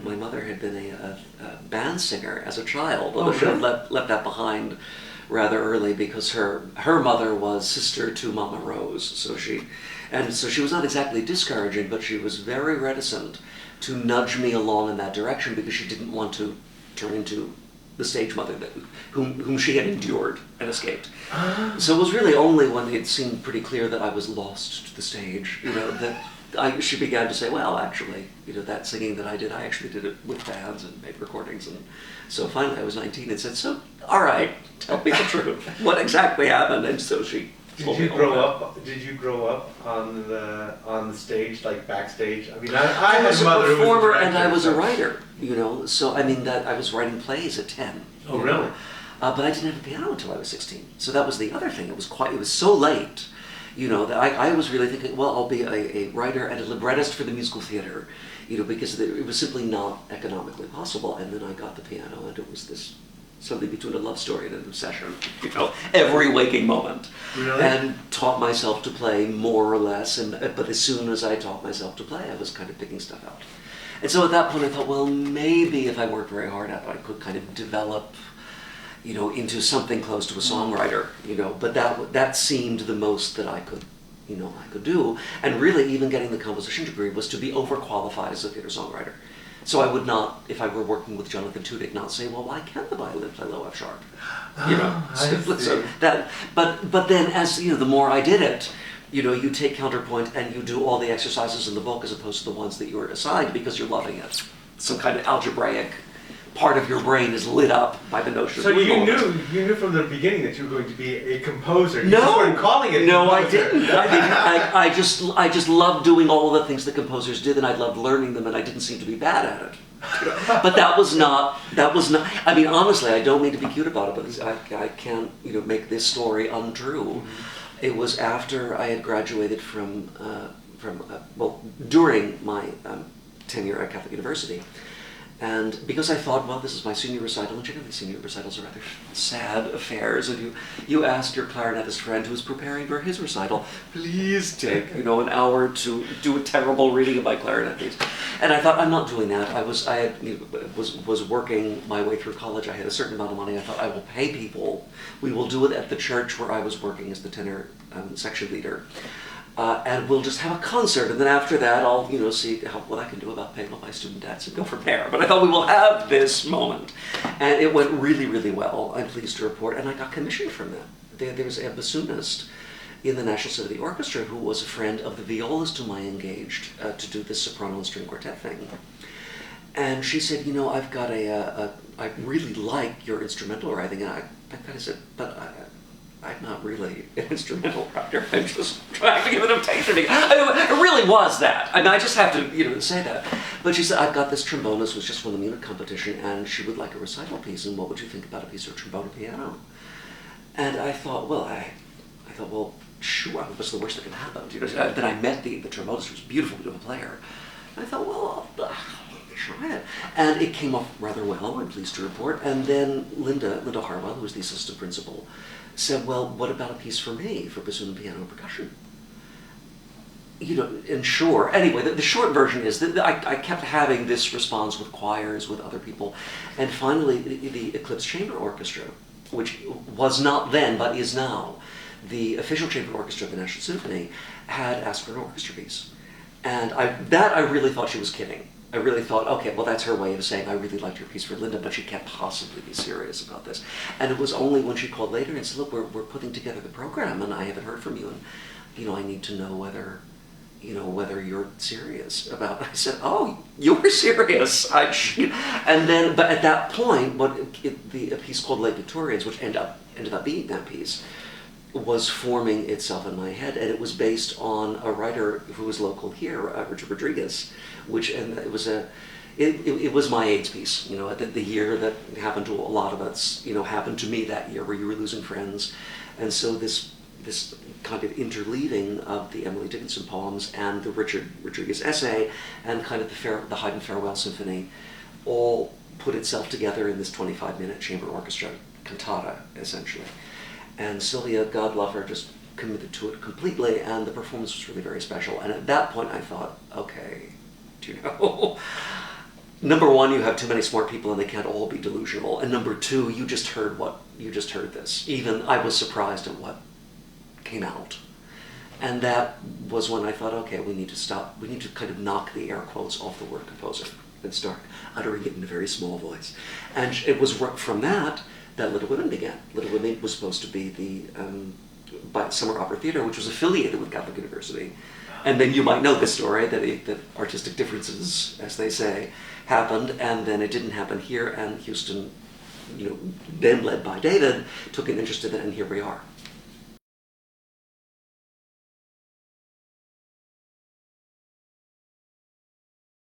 my mother had been a band singer as a child, although Oh, she had really? left that behind rather early because her mother was sister to Mama Rose, so she was not exactly discouraging, but she was very reticent to nudge me along in that direction because she didn't want to turn into the stage mother whom she had endured and escaped. So it was really only when it seemed pretty clear that I was lost to the stage, that she began to say, well, actually, that singing that I did, I actually did it with bands and made recordings. And so finally I was 19 and said, so, all right, tell me the truth. What exactly happened? And so she told me Did you grow up on the stage, like backstage? I mean, I was a mother who was performer director, and I was so- a writer, so I mean that I was writing plays at 10. Oh, really? But I didn't have a piano until I was 16. So that was the other thing. It was so late, that I was really thinking, well, I'll be a writer and a librettist for the musical theater, because it was simply not economically possible. And then I got the piano, and it was this something between a love story and an obsession, every waking moment. Really? And taught myself to play more or less, but as soon as I taught myself to play, I was kind of picking stuff out. And so at that point I thought, well, maybe if I worked very hard at it, I could kind of develop, into something close to a songwriter, but that seemed the most that I could do. And really even getting the composition degree was to be overqualified as a theater songwriter. So I would not, if I were working with Jonathan Tudyk, not say, well, why can't the violin play low F sharp? So that, but then as, the more I did it, you take counterpoint and you do all the exercises in the book as opposed to the ones that you were assigned because you're loving it. Some kind of algebraic part of your brain is lit up by the notion So of you knew from the beginning that you were going to be a composer. You No, just weren't calling it no, I composer. didn't. I just loved doing all the things that composers did, and I loved learning them, and I didn't seem to be bad at it. But that was not. I mean, honestly, I don't mean to be cute about it, but I can't, make this story untrue. It was after I had graduated during my tenure at Catholic University. And because I thought, well, this is my senior recital, and generally senior recitals are rather sad affairs, and you ask your clarinetist friend who's preparing for his recital, please take, an hour to do a terrible reading of my clarinet piece. And I thought, I'm not doing that. I was working my way through college. I had a certain amount of money. I thought, I will pay people. We will do it at the church where I was working as the tenor section leader. And we'll just have a concert, and then after that, I'll see what I can do about paying all my student debts and go from there. But I thought we will have this moment, and it went really, really well. I'm pleased to report, and I got commissioned from that. There was a bassoonist in the National Symphony Orchestra who was a friend of the violist whom I engaged to do this soprano and string quartet thing, and she said, I've got I really like your instrumental writing, and I kind of said, but I'm not really an instrumental writer. I'm just trying to give an imitation. It really was that. I mean, I just have to, say that. But she said, I've got this trombonist who's just won the Munich competition, and she would like a recital piece. And what would you think about a piece of trombone and piano? And I thought, well, sure. What's the worst that can happen? Then I met the trombonist, who was a beautiful player. And I thought, well, I'll try it. And it came off rather well. I'm pleased to report. And then Linda Harwell, who was the assistant principal, said, well, what about a piece for me for bassoon and piano and percussion? And sure. Anyway, the short version is that I kept having this response with choirs, with other people. And finally, the Eclipse Chamber Orchestra, which was not then, but is now, the official chamber orchestra of the National Symphony, had asked for an orchestra piece. And I really thought she was kidding. I really thought, okay, well, that's her way of saying I really liked your piece for Linda, but she can't possibly be serious about this. And it was only when she called later and said, look, we're putting together the program, and I haven't heard from you, and I need to know whether you're serious about it. I said, oh, you're serious. And then, but at that point, a piece called Late Victorians, which ended up being that piece, was forming itself in my head, and it was based on a writer who was local here, Richard Rodriguez, it was my AIDS piece, the year that happened to a lot of us, happened to me that year, where you were losing friends, and so this kind of interleaving of the Emily Dickinson poems and the Richard Rodriguez essay and kind of the Haydn Farewell Symphony all put itself together in this 25-minute chamber orchestra cantata, essentially. And Sylvia, God love her, just committed to it completely, and the performance was really very special. And at that point I thought, okay, number one, you have too many smart people and they can't all be delusional. And number two, you just heard this. Even I was surprised at what came out. And that was when I thought, okay, we need to stop. We need to kind of knock the air quotes off the word composer and start uttering it in a very small voice. And it was from that Little Women began. Little Women was supposed to be the summer opera theater, which was affiliated with Catholic University. And then you might know the story that artistic differences, as they say, happened, and then it didn't happen here, and Houston, then led by David, took an interest in it, and here we are.